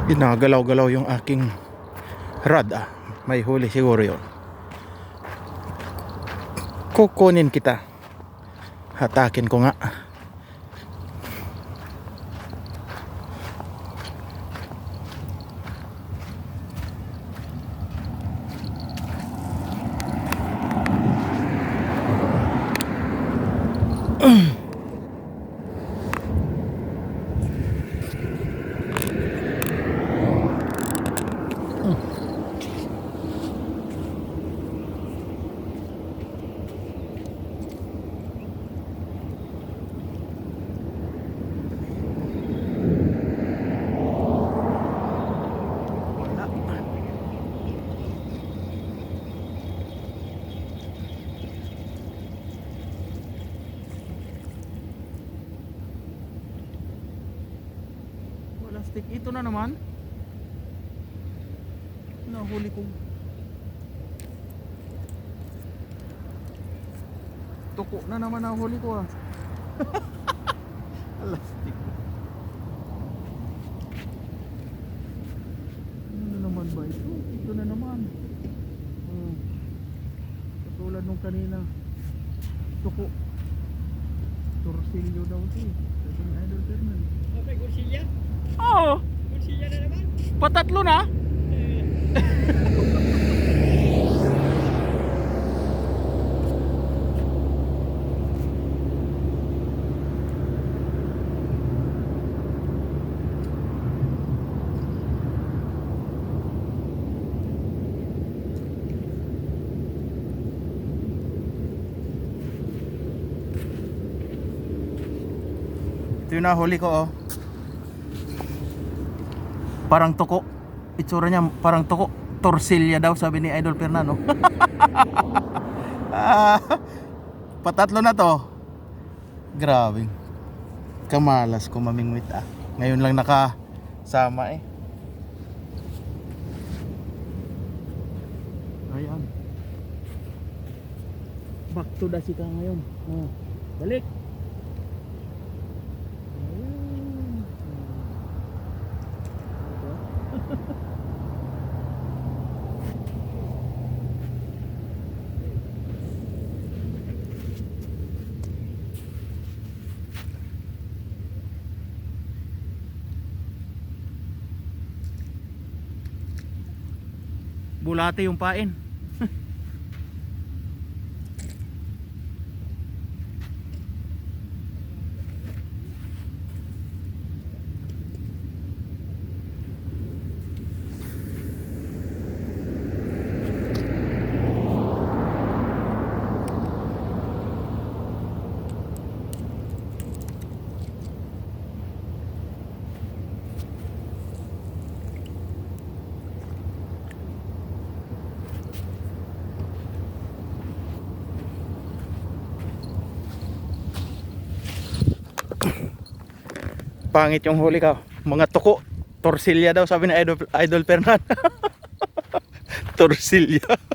Ginagalaw-galaw yung aking rod. May huli siguro yun. Kukunin kita. Hatakin ko nga. Plastic ito na naman. Nahuli ko. Tuko na naman nahuli ko Plastic. Ano naman ba ito? Ito na naman. Katulad nung kanina. Tuko. Torsilyo daw ito. Sabi ni Idol Fernan. Okay, Gursilya? Oo. Gursilya na naman? Patatlo na. Ito yung nahuli ko Parang tuko. Itsura niya parang tuko. Torsilya daw sabi ni Idol Fernando. Patatlo na to. Grabe. Kamalas ko mamingwit Ngayon lang nakasama Ayan. Back to the sika ngayon. Balik. Bulate yung pain. Pangit yung huli ka. Mga tuko. Torsilya daw sabi ni Idol Fernando. Torsilya.